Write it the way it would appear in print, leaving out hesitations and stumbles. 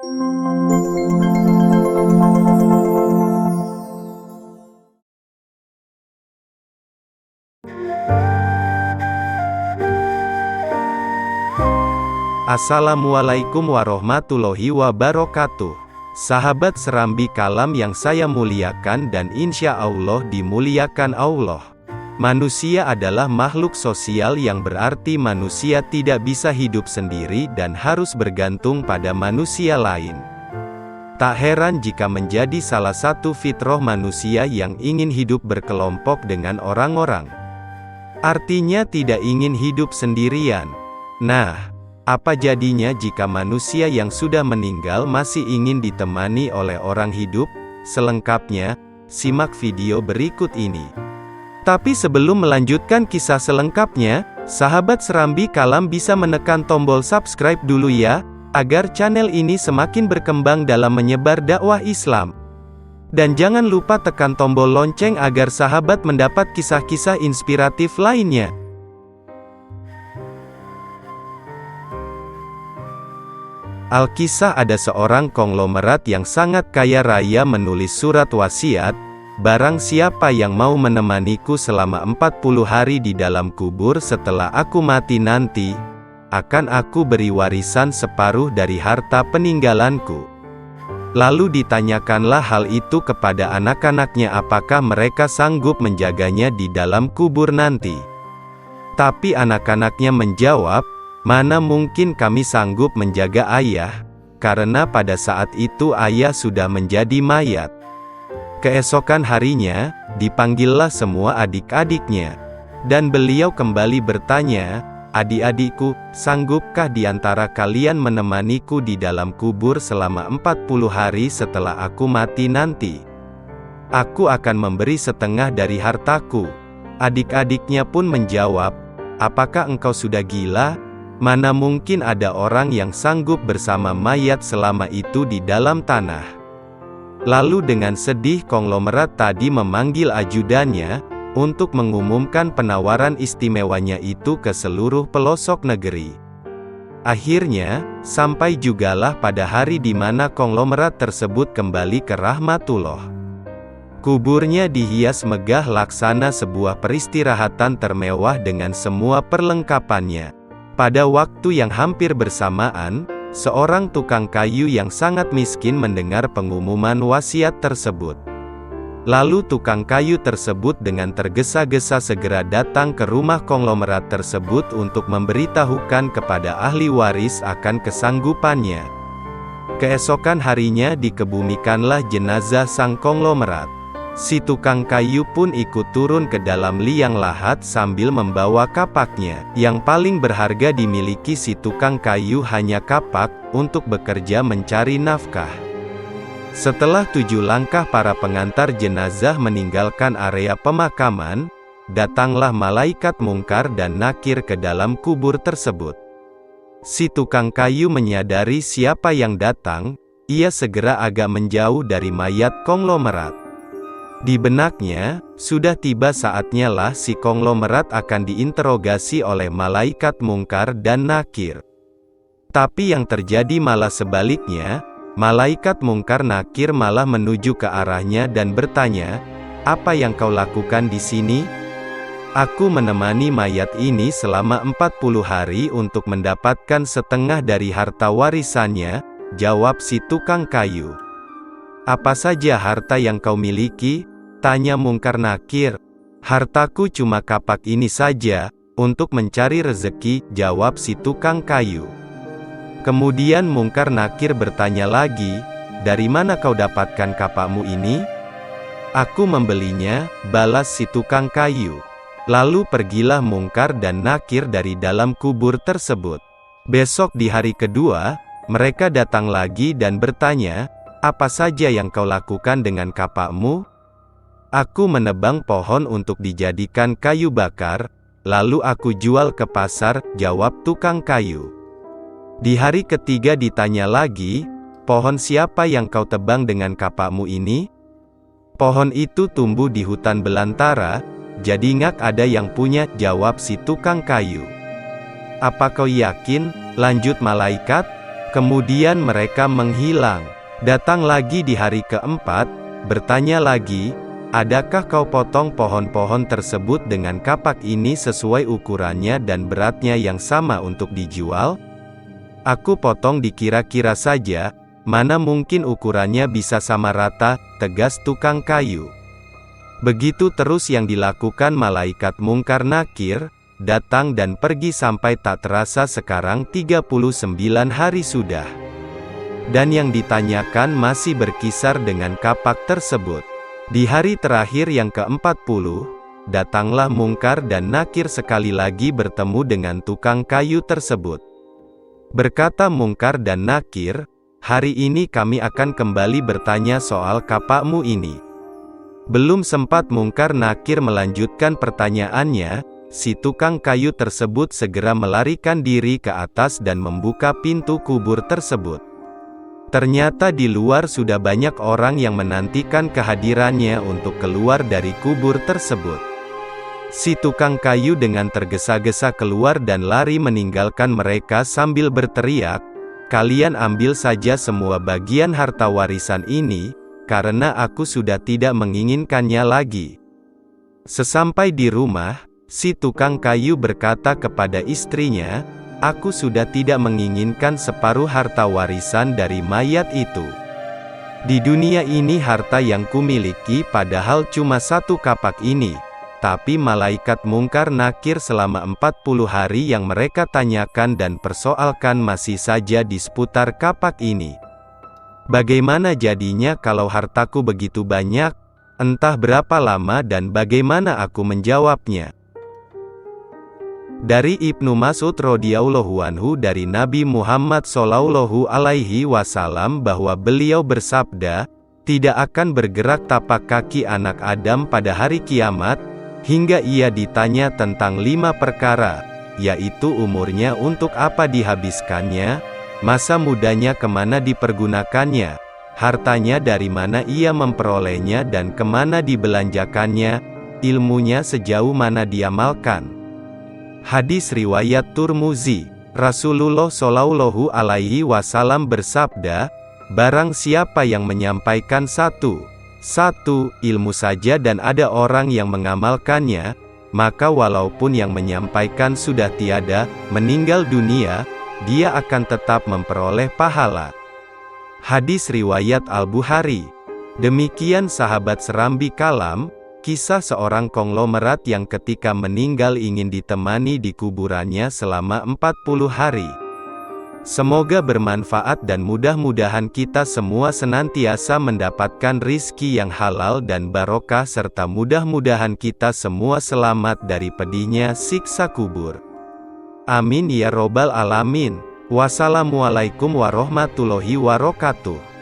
Assalamualaikum warahmatullahi wabarakatuh. Sahabat Serambi Kalam yang saya muliakan dan insya Allah dimuliakan Allah. Manusia adalah makhluk sosial yang berarti manusia tidak bisa hidup sendiri dan harus bergantung pada manusia lain. Tak heran jika menjadi salah satu fitrah manusia yang ingin hidup berkelompok dengan orang-orang. Artinya tidak ingin hidup sendirian. Nah, apa jadinya jika manusia yang sudah meninggal masih ingin ditemani oleh orang hidup? Selengkapnya, simak video berikut ini. Tapi sebelum melanjutkan kisah selengkapnya, sahabat Serambi Kalam bisa menekan tombol subscribe dulu ya, agar channel ini semakin berkembang dalam menyebar dakwah Islam. Dan jangan lupa tekan tombol lonceng agar sahabat mendapat kisah-kisah inspiratif lainnya. Alkisah ada seorang konglomerat yang sangat kaya raya menulis surat wasiat, barang siapa yang mau menemaniku selama 40 hari di dalam kubur setelah aku mati nanti, akan aku beri warisan separuh dari harta peninggalanku. Lalu ditanyakanlah hal itu kepada anak-anaknya apakah mereka sanggup menjaganya di dalam kubur nanti. Tapi anak-anaknya menjawab, "Mana mungkin kami sanggup menjaga ayah, karena pada saat itu ayah sudah menjadi mayat." Keesokan harinya, dipanggillah semua adik-adiknya. Dan beliau kembali bertanya, "Adik-adikku, sanggupkah di antara kalian menemaniku di dalam kubur selama 40 hari setelah aku mati nanti? Aku akan memberi setengah dari hartaku." Adik-adiknya pun menjawab, "Apakah engkau sudah gila? Mana mungkin ada orang yang sanggup bersama mayat selama itu di dalam tanah." Lalu dengan sedih konglomerat tadi memanggil ajudannya, untuk mengumumkan penawaran istimewanya itu ke seluruh pelosok negeri. Akhirnya, sampai jugalah pada hari di mana konglomerat tersebut kembali ke rahmatullah. Kuburnya dihias megah laksana sebuah peristirahatan termewah dengan semua perlengkapannya. Pada waktu yang hampir bersamaan, seorang tukang kayu yang sangat miskin mendengar pengumuman wasiat tersebut. Lalu tukang kayu tersebut dengan tergesa-gesa segera datang ke rumah konglomerat tersebut untuk memberitahukan kepada ahli waris akan kesanggupannya. Keesokan harinya dikebumikanlah jenazah sang konglomerat. Si tukang kayu pun ikut turun ke dalam liang lahat sambil membawa kapaknya. Yang paling berharga dimiliki si tukang kayu hanya kapak, untuk bekerja mencari nafkah. Setelah 7 langkah para pengantar jenazah meninggalkan area pemakaman, datanglah malaikat mungkar dan nakir ke dalam kubur tersebut. Si tukang kayu menyadari siapa yang datang, ia segera agak menjauh dari mayat konglomerat. Di benaknya, sudah tiba saatnya lah si konglomerat akan diinterogasi oleh malaikat mungkar dan nakir. Tapi yang terjadi malah sebaliknya, malaikat mungkar nakir malah menuju ke arahnya dan bertanya, "Apa yang kau lakukan di sini?" "Aku menemani mayat ini selama 40 hari untuk mendapatkan setengah dari harta warisannya," jawab si tukang kayu. "Apa saja harta yang kau miliki?" tanya mungkar nakir. "Hartaku cuma kapak ini saja, untuk mencari rezeki," jawab si tukang kayu. Kemudian mungkar nakir bertanya lagi, "Dari mana kau dapatkan kapakmu ini?" "Aku membelinya," balas si tukang kayu. Lalu pergilah mungkar dan nakir dari dalam kubur tersebut. Besok di hari kedua, mereka datang lagi dan bertanya, "Apa saja yang kau lakukan dengan kapakmu?" "Aku menebang pohon untuk dijadikan kayu bakar, lalu aku jual ke pasar," jawab tukang kayu. Di hari ketiga ditanya lagi, "Pohon siapa yang kau tebang dengan kapakmu ini?" "Pohon itu tumbuh di hutan belantara, jadi ngak ada yang punya," jawab si tukang kayu. "Apa kau yakin?" lanjut malaikat. Kemudian mereka menghilang. Datang lagi di hari keempat, bertanya lagi, adakah kau potong pohon-pohon tersebut dengan kapak ini sesuai ukurannya dan beratnya yang sama untuk dijual? Aku potong dikira-kira saja, mana mungkin ukurannya bisa sama rata, tegas tukang kayu. Begitu terus yang dilakukan malaikat Mungkar Nakir, datang dan pergi sampai tak terasa sekarang 39 hari sudah. Dan yang ditanyakan masih berkisar dengan kapak tersebut. Di hari terakhir yang ke-40, datanglah Mungkar dan Nakir sekali lagi bertemu dengan tukang kayu tersebut. Berkata Mungkar dan Nakir, hari ini kami akan kembali bertanya soal kapakmu ini. Belum sempat Mungkar Nakir melanjutkan pertanyaannya, si tukang kayu tersebut segera melarikan diri ke atas dan membuka pintu kubur tersebut. Ternyata di luar sudah banyak orang yang menantikan kehadirannya untuk keluar dari kubur tersebut. Si tukang kayu dengan tergesa-gesa keluar dan lari meninggalkan mereka sambil berteriak, "Kalian ambil saja semua bagian harta warisan ini, karena aku sudah tidak menginginkannya lagi." Sesampai di rumah, si tukang kayu berkata kepada istrinya, "Aku sudah tidak menginginkan separuh harta warisan dari mayat itu. Di dunia ini harta yang kumiliki padahal cuma satu kapak ini." Tapi malaikat Mungkar Nakir selama 40 hari yang mereka tanyakan dan persoalkan masih saja di seputar kapak ini. Bagaimana jadinya kalau hartaku begitu banyak? Entah berapa lama dan bagaimana aku menjawabnya? Dari Ibnu Mas'ud radhiyallahu anhu dari Nabi Muhammad shallallahu alaihi wasallam bahwa beliau bersabda, "Tidak akan bergerak tapak kaki anak Adam pada hari kiamat, hingga ia ditanya tentang 5 perkara, yaitu umurnya untuk apa dihabiskannya, masa mudanya kemana dipergunakannya, hartanya dari mana ia memperolehnya dan kemana dibelanjakannya, ilmunya sejauh mana diamalkan." Hadis riwayat Turmuzi. Rasulullah shallallahu alaihi wasallam bersabda, "Barang siapa yang menyampaikan satu ilmu saja dan ada orang yang mengamalkannya, maka walaupun yang menyampaikan sudah tiada, meninggal dunia, dia akan tetap memperoleh pahala." Hadis riwayat Al-Bukhari. Demikian sahabat Serambi Kalam, kisah seorang konglomerat yang ketika meninggal ingin ditemani di kuburannya selama 40 hari. Semoga bermanfaat dan mudah-mudahan kita semua senantiasa mendapatkan rizki yang halal dan barokah serta mudah-mudahan kita semua selamat dari pedihnya siksa kubur. Amin ya robbal alamin. Wassalamualaikum warahmatullahi wabarakatuh.